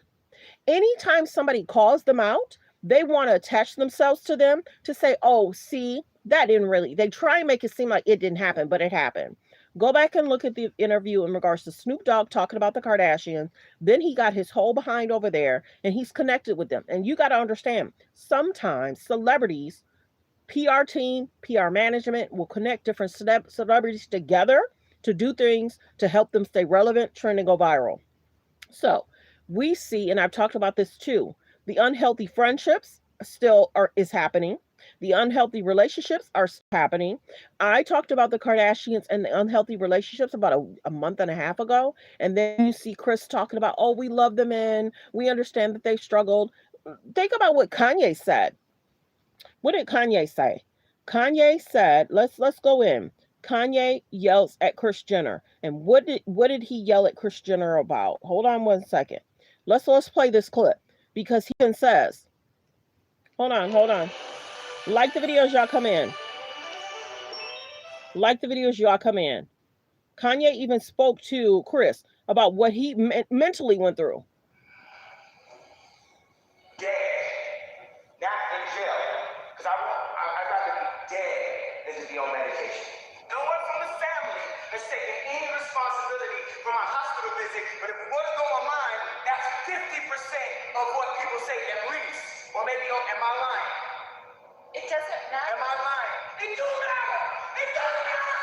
Anytime somebody calls them out, they want to attach themselves to them to say, oh, see, that didn't really. They try and make it seem like it didn't happen, but it happened. Go back and look at the interview in regards to Snoop Dogg talking about the Kardashians. Then he got his whole behind over there and he's connected with them. And you got to understand, sometimes celebrities, PR team, PR management will connect different celebrities together to do things to help them stay relevant, trend, and go viral. So we see, and I've talked about this too, the unhealthy friendships is happening. The unhealthy relationships are happening. I talked about the Kardashians and the unhealthy relationships about a month and a half ago. And then you see Chris talking about, oh, we love them and we understand that they struggled. Think about what Kanye said. What did Kanye say? Kanye said, let's go in. Kanye yells at Kris Jenner. And what did he yell at Kris Jenner about? Hold on one second. Let's play this clip. Because he even says, hold on. Like the videos, y'all come in. Kanye even spoke to Chris about what he mentally went through. Dead. Not in jail. Because I'd rather be dead than to be on medication. No one from the family has taken any responsibility for my hospital visit, but if we want to go online, that's 50% of what people say at least. Or maybe, am I lying? It doesn't matter. Am I lying? It doesn't matter! It doesn't matter!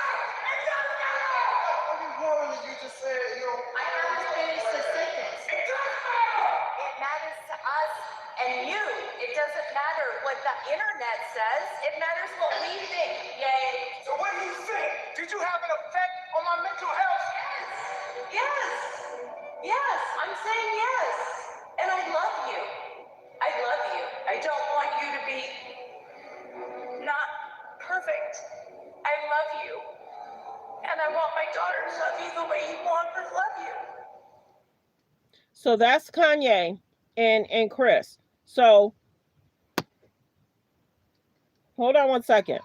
It doesn't matter! What are you calling? You just said, I haven't finished the sentence. It doesn't matter! It matters to us and you. It doesn't matter what the internet says. It matters what we think. Yay. So what do you think? Did you have an effect on my mental health? Yes. I'm saying yes. And I love you. I don't want you to be not perfect. I love you. And I want my daughter to love you the way you want her to love you. So that's Kanye and Chris. So hold on one second.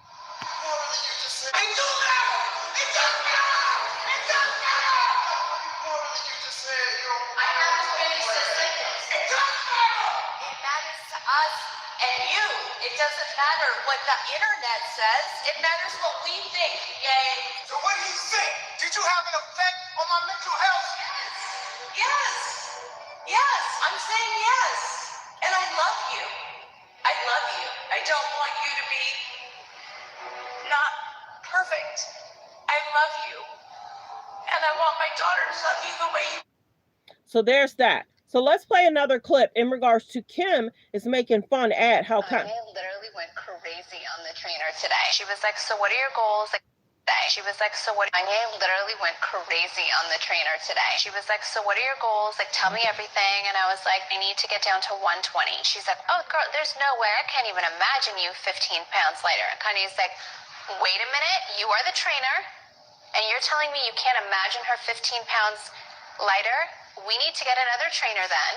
It doesn't matter what the internet says. It matters what we think. Yay. So what do you think? Did you have an effect on my mental health? Yes. I'm saying yes. And I love you. I don't want you to be perfect. I love you. And I want my daughter to love you the way you. So there's that. So let's play another clip in regards to Kim is making fun at how Kanye literally went crazy on the trainer today. She was like, so what are your goals? Like, she was like, so what? Kanye literally went crazy on the trainer today. She was like, so what are your goals? Like, tell me everything. And I was like, I need to get down to 120. She's like, oh, girl, there's no way. I can't even imagine you 15 pounds lighter. And Kanye's like, wait a minute. You are the trainer. And you're telling me you can't imagine her 15 pounds lighter? We need to get another trainer then,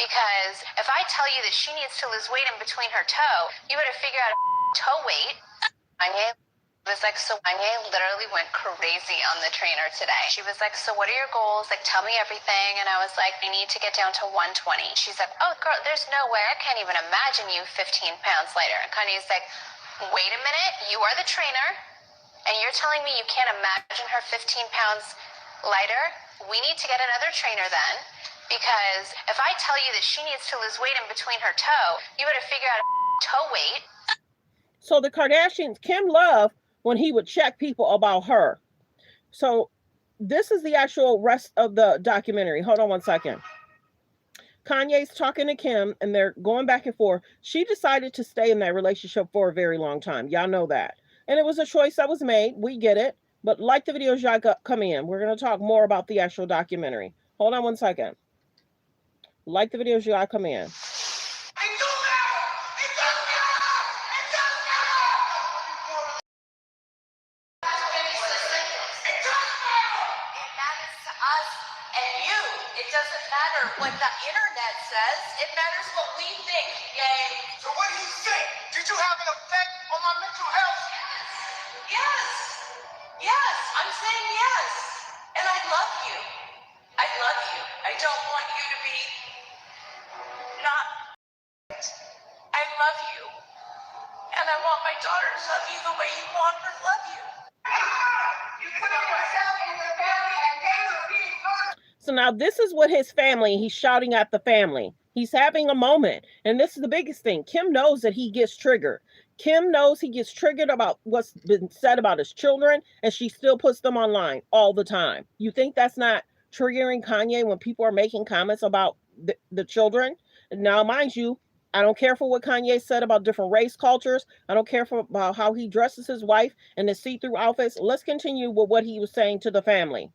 because if I tell you that she needs to lose weight in between her toe, you better figure out toe weight. Kanye was like, so Kanye literally went crazy on the trainer today. She was like, so what are your goals? Like, tell me everything. And I was like, I need to get down to 120. She's like, oh, girl, there's no way. I can't even imagine you 15 pounds lighter. And Kanye's like, wait a minute. You are the trainer. And you're telling me you can't imagine her 15 pounds lighter? We need to get another trainer then, because if I tell you that she needs to lose weight in between her toe, you better figure out toe weight. So the Kardashians, Kim loved when he would check people about her. So this is the actual rest of the documentary. Hold on one second. Kanye's talking to Kim and they're going back and forth. She decided to stay in that relationship for a very long time. Y'all know that. And it was a choice that was made. We get it. But like the videos y'all come in. We're going to talk more about the actual documentary. Hold on one second. Like the videos y'all come in. What the internet says, it matters what we think, yay. So what do you think? Did you have an effect on my mental health? Yes. Yes, I'm saying yes. And I love you. I love you. I don't want you to be not. I love you. And I want my daughter to love you the way you want her to love you. You put yourself in the family and they will be good. So now this is what his family, he's shouting at the family. He's having a moment. And this is the biggest thing. Kim knows that he gets triggered. Kim knows he gets triggered about what's been said about his children, and she still puts them online all the time. You think that's not triggering Kanye when people are making comments about the children? Now, mind you, I don't care for what Kanye said about different race cultures. I don't care about how he dresses his wife in the see-through outfits. Let's continue with what he was saying to the family.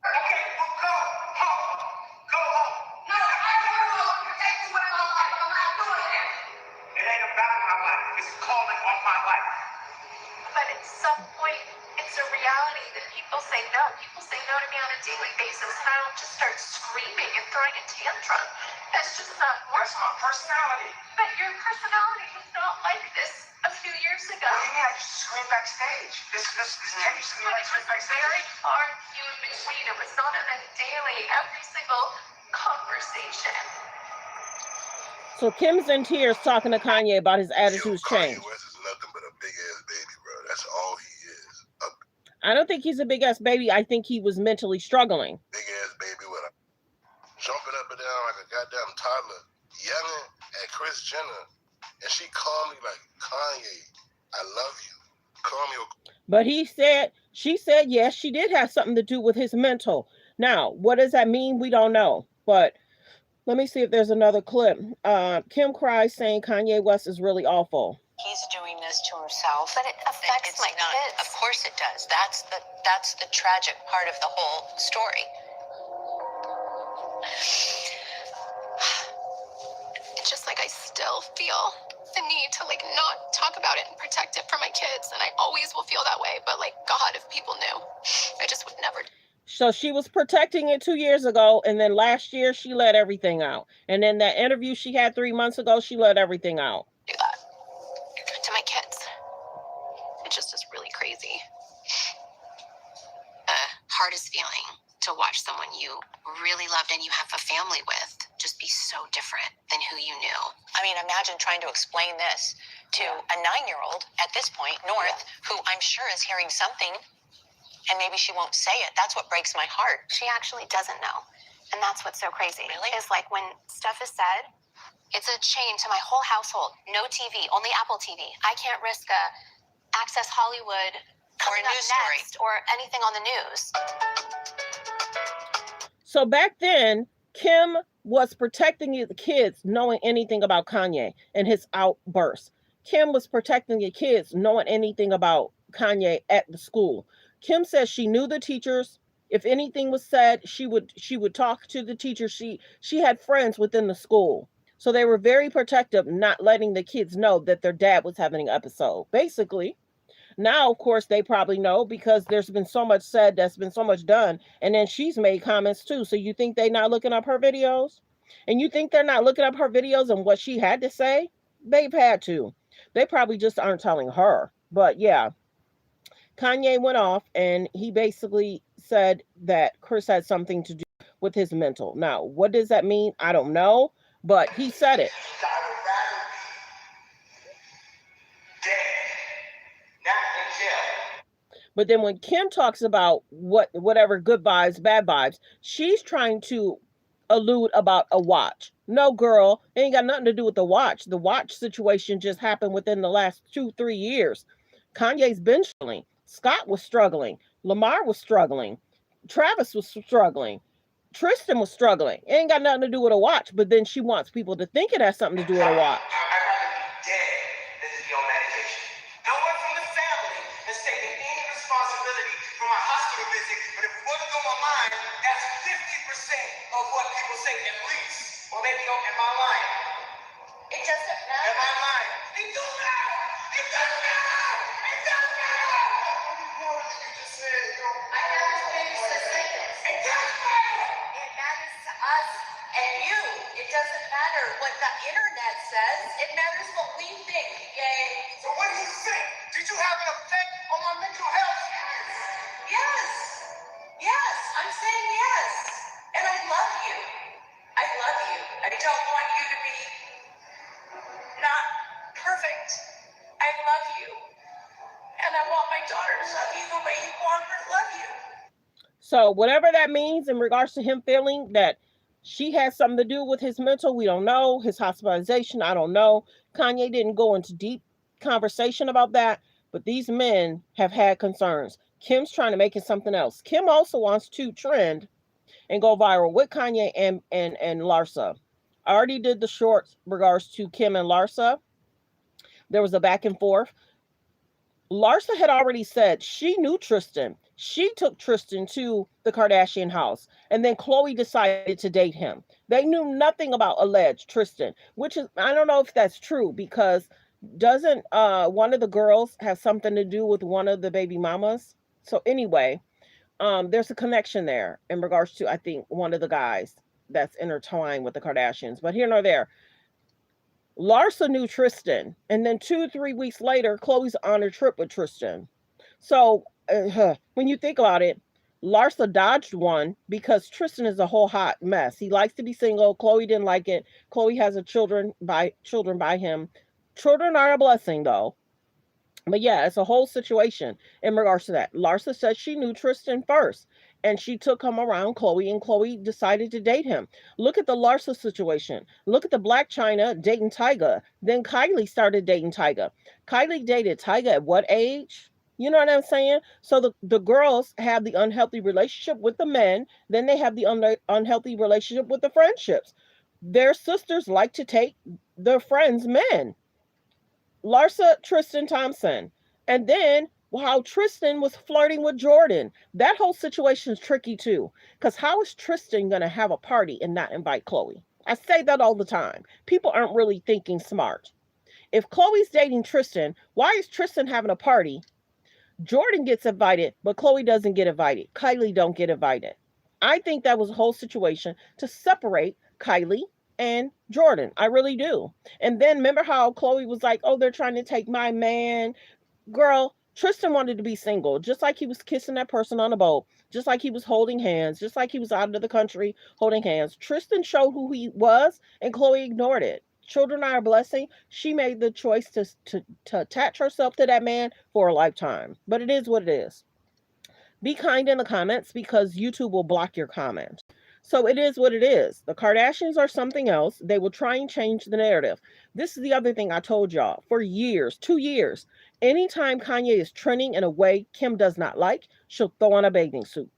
Daily basis, and I don't just start screaming and throwing a tantrum. That's just not worth my personality. But your personality was not like this a few years ago. What do you mean I just scream backstage? This Ken used to be like scream backstage. Very hard few in between. It was not a daily, every single conversation. So Kim's in tears talking to Kanye about his attitude's change. Kanye West is nothing but a big ass baby, bro. That's all he is. I don't think he's a big ass baby. I think he was mentally struggling. Big ass baby with a jumping up and down like a goddamn toddler, yelling at Kris Jenner, and she called me like, Kanye, I love you. Call me. But she said yes, she did have something to do with his mental. Now, what does that mean? We don't know. But let me see if there's another clip. Kim cries saying Kanye West is really awful. He's doing this to himself. But it affects my kids. Of course it does. That's the tragic part of the whole story. It's just like I still feel the need to not talk about it and protect it for my kids, and I always will feel that way. But God, if people knew, I just would never. So she was protecting it 2 years ago, and then last year she let everything out. And then that interview she had 3 months ago, she let everything out. Do that to my kids. It just is really crazy. The hardest feeling to watch someone you really loved and you have a family with just be so different than who you knew. I mean, imagine trying to explain this to a 9-year-old at this point, North, who I'm sure is hearing something, and maybe she won't say it. That's what breaks my heart. She actually doesn't know. And that's what's so crazy. Really? Is when stuff is said, it's a chain to my whole household. No TV, only Apple TV. I can't risk a Access Hollywood coming up next or anything on the news. So back then, Kim was protecting the kids knowing anything about Kanye and his outbursts. Kim was protecting the kids knowing anything about Kanye at the school. Kim says she knew the teachers. If anything was said, she would talk to the teacher. She had friends within the school. So they were very protective, not letting the kids know that their dad was having an episode. Basically, now, of course, they probably know because there's been so much said, there's been so much done. And then she's made comments too. So you think they're not looking up her videos? And you think they're not looking up her videos and what she had to say? They've had to. They probably just aren't telling her. But yeah, Kanye went off and he basically said that Chris had something to do with his mental. Now, what does that mean? I don't know. But he said it. But then when Kim talks about whatever good vibes, bad vibes, she's trying to allude about a watch. No, girl, it ain't got nothing to do with the watch. The watch situation just happened within the last 2-3 years. Kanye's been struggling. Scott was struggling. Lamar was struggling. Travis was struggling. Tristan was struggling. It ain't got nothing to do with a watch, but then she wants people to think it has something to do with a watch. It matters what we think, yay. So what do you think? Did you have an effect on my mental health? Yes. Yes. I'm saying yes. And I love you. I love you. I don't want you to be not perfect. I love you. And I want my daughter to love you the way you want her to love you. So whatever that means in regards to him feeling that she has something to do with his mental, we don't know. His hospitalization, I don't know. Kanye didn't go into deep conversation about that, but these men have had concerns. Kim's trying to make it something else. Kim also wants to trend and go viral with Kanye and Larsa. I already did the shorts regards to Kim and Larsa. There was a back and forth. Larsa had already said she knew Tristan. She took Tristan to the Kardashian house, and then Khloe decided to date him. They knew nothing about alleged Tristan, which is, I don't know if that's true, because doesn't one of the girls have something to do with one of the baby mamas? So anyway, there's a connection there in regards to, I think, one of the guys that's intertwined with the Kardashians. But here nor there. Larsa knew Tristan, and then 2-3 weeks later, Khloe's on her trip with Tristan. So when you think about it, Larsa dodged one because Tristan is a whole hot mess. He likes to be single. Khloe didn't like it. Khloe has children by him. Children are a blessing, though. But yeah, it's a whole situation in regards to that. Larsa said she knew Tristan first, and she took him around Khloe, and Khloe decided to date him. Look at the Larsa situation. Look at the Black Chyna dating Tyga. Then Kylie started dating Tyga. Kylie dated Tyga at what age? You know what I'm saying? So the girls have the unhealthy relationship with the men. Then they have the unhealthy relationship with the friendships. Their sisters like to take their friends' men. Larsa, Tristan Thompson. And then how Tristan was flirting with Jordan. That whole situation is tricky too. Because how is Tristan going to have a party and not invite Khloe? I say that all the time. People aren't really thinking smart. If Khloe's dating Tristan, why is Tristan having a party? Jordan gets invited, but Khloe doesn't get invited. Kylie don't get invited. I think that was a whole situation to separate Kylie and Jordan. I really do. And then remember how Khloe was like, oh, they're trying to take my man. Girl, Tristan wanted to be single, just like he was kissing that person on a boat, just like he was holding hands, just like he was out of the country holding hands. Tristan showed who he was, and Khloe ignored it. Children are a blessing. She made the choice to attach herself to that man for a lifetime. But it is what it is. Be kind in the comments because YouTube will block your comments. So it is what it is. The Kardashians are something else. They will try and change the narrative. This is the other thing I told y'all for years, 2 years. Anytime Kanye is trending in a way Kim does not like, she'll throw on a bathing suit.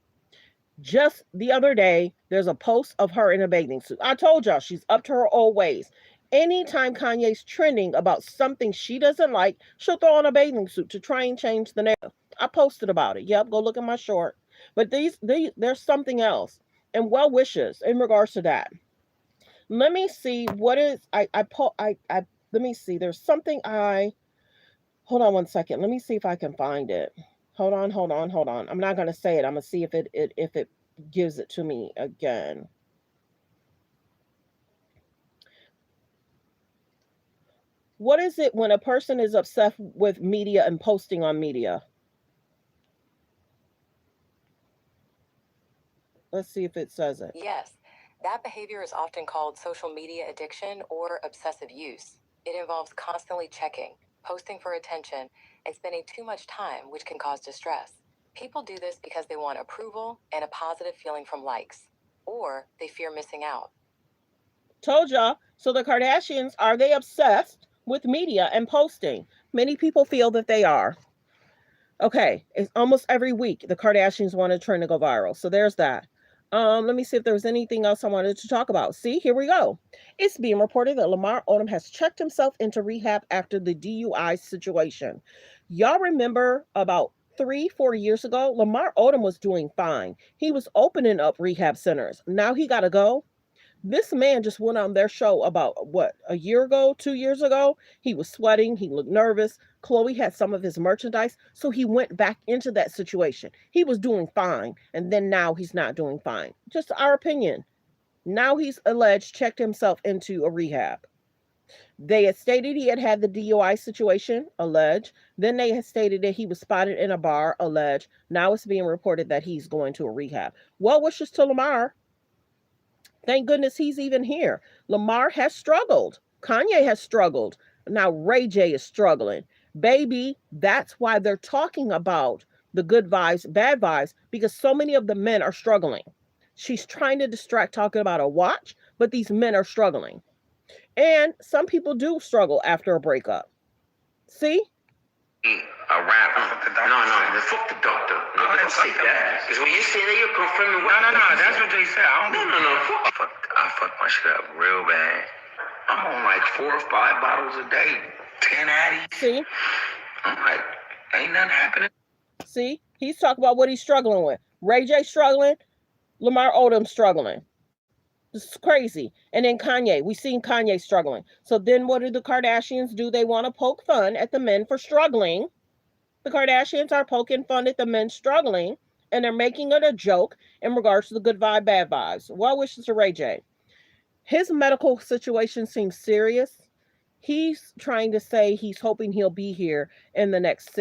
Just the other day, there's a post of her in a bathing suit. I told y'all she's up to her old ways. Anytime Kanye's trending about something she doesn't like, she'll throw on a bathing suit to try and change the narrative. I posted about it. Yep, go look at my short. But there's something else. And well wishes in regards to that. Let me see what is let me see. There's something hold on one second. Let me see if I can find it. Hold on. I'm not gonna say it. I'm gonna see if it gives it to me again. What is it when a person is obsessed with media and posting on media? Let's see if it says it. Yes, that behavior is often called social media addiction or obsessive use. It involves constantly checking, posting for attention, and spending too much time, which can cause distress. People do this because they want approval and a positive feeling from likes, or they fear missing out. Told y'all. So the Kardashians, are they obsessed with media and posting? Many people feel that they are. Okay, it's almost every week the Kardashians want a trend to go viral. So there's that. Let me see if there was anything else I wanted to talk about. See, here we go. It's being reported that Lamar Odom has checked himself into rehab after the DUI situation. Y'all remember about 3-4 years ago, Lamar Odom was doing fine. He was opening up rehab centers. Now he got to go. This man just went on their show about what, a year ago, 2 years ago. He was sweating. He looked nervous. Chloe had some of his merchandise. So he went back into that situation. He was doing fine. And then now he's not doing fine. Just our opinion. Now he's alleged checked himself into a rehab. They had stated he had the DUI situation, alleged. Then they had stated that he was spotted in a bar, alleged. Now it's being reported that he's going to a rehab. Well wishes to Lamar. Thank goodness he's even here. Lamar has struggled. Kanye has struggled. Now Ray J is struggling. Baby, that's why they're talking about the good vibes, bad vibes, because so many of the men are struggling. She's trying to distract talking about a watch, but these men are struggling. And some people do struggle after a breakup. See? A rap. No, fuck the doctor. No, don't say that. Because when you say that, you're confirming what... No, that's what they say. I don't... No. I fuck my shit up real bad. I'm on like 4 or 5 bottles a day. 10 Addies. See? I'm like, ain't nothing happening. See? He's talking about what he's struggling with. Ray J struggling. Lamar Odom struggling. This is crazy. And then Kanye. We've seen Kanye struggling. So then what do the Kardashians do? They want to poke fun at the men for struggling. The Kardashians are poking fun at the men struggling. And they're making it a joke in regards to the good vibe, bad vibes. Well wishes to Ray J. His medical situation seems serious. He's trying to say he's hoping he'll be here in the next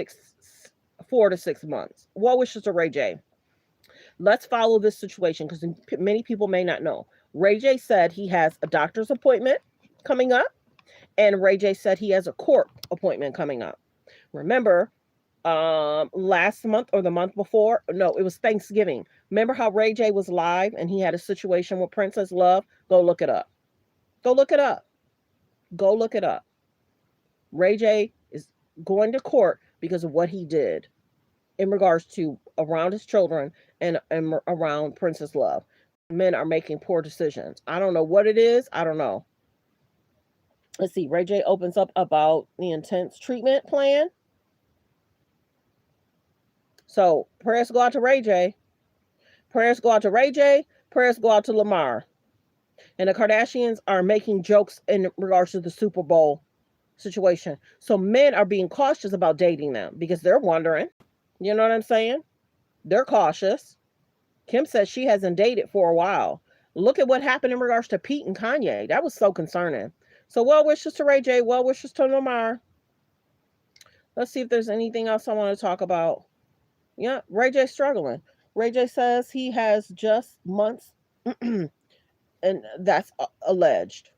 4 to 6 months. Well wishes to Ray J. Let's follow this situation because many people may not know. Ray J said he has a doctor's appointment coming up, and Ray J said he has a court appointment coming up. Remember, last month or the month before, no, it was Thanksgiving. Remember how Ray J was live and he had a situation with Princess Love? Go look it up. Go look it up. Go look it up. Ray J is going to court because of what he did in regards to around his children and around Princess Love. Men are making poor decisions. I don't know what it is. I don't know. Let's see. Ray J opens up about the intense treatment plan. So prayers go out to Ray J. Prayers go out to Ray J. Prayers go out to Lamar. And the Kardashians are making jokes in regards to the Super Bowl situation. So men are being cautious about dating them because they're wondering. You know what I'm saying? They're cautious. Kim says she hasn't dated for a while. Look at what happened in regards to Pete and Kanye. That was so concerning. So well wishes to Ray J. Well wishes to Lamar. Let's see if there's anything else I want to talk about. Yeah, Ray J's struggling. Ray J says he has just months, and that's alleged.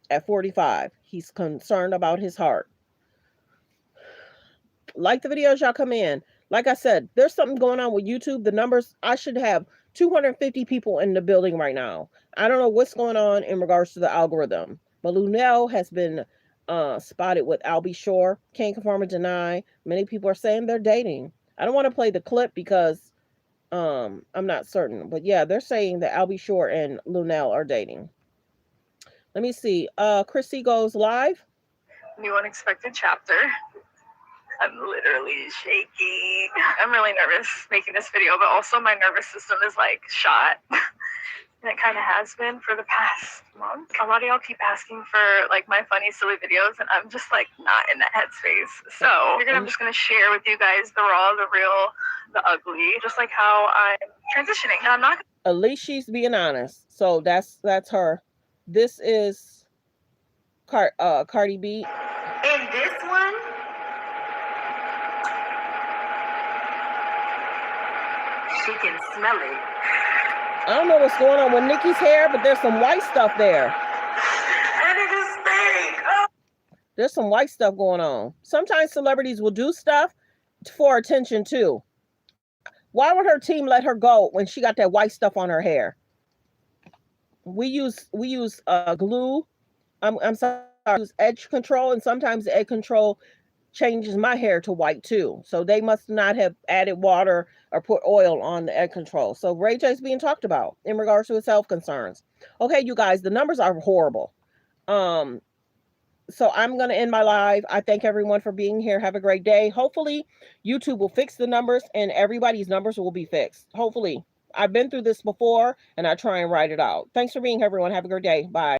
At 45, he's concerned about his heart. Like the videos, y'all come in. Like I said, there's something going on with YouTube. The numbers, I should have 250 people in the building right now. I don't know what's going on in regards to the algorithm. But Lunel has been spotted with Albie Shore. Can't confirm or deny. Many people are saying they're dating. I don't want to play the clip because I'm not certain. But yeah, they're saying that Albie Shore and Lunel are dating. Let me see. Chrissy goes live. New unexpected chapter. I'm literally shaking. I'm really nervous making this video, but also my nervous system is like shot. And it kind of has been for the past month. A lot of y'all keep asking for like my funny, silly videos, and I'm just like not in that headspace. So I'm just gonna share with you guys the raw, the real, the ugly, just like how I'm transitioning. And I'm not. At least she's being honest. So that's her. This is Cardi B. And this one, she can smell it. I don't know what's going on with Nicki's hair, but there's some white stuff there. And it is stink. Oh. There's some white stuff going on. Sometimes celebrities will do stuff for attention too. Why would her team let her go when she got that white stuff on her hair? We use glue. I'm sorry, I use edge control, and sometimes the edge control changes my hair to white too. So they must not have added water or put oil on the edge control. So Ray J's being talked about in regards to his health concerns. Okay, you guys, the numbers are horrible. So I'm going to end my live. I thank everyone for being here. Have a great day. Hopefully YouTube will fix the numbers and everybody's numbers will be fixed. Hopefully. I've been through this before and I try and write it out. Thanks for being here, everyone. Have a great day. Bye.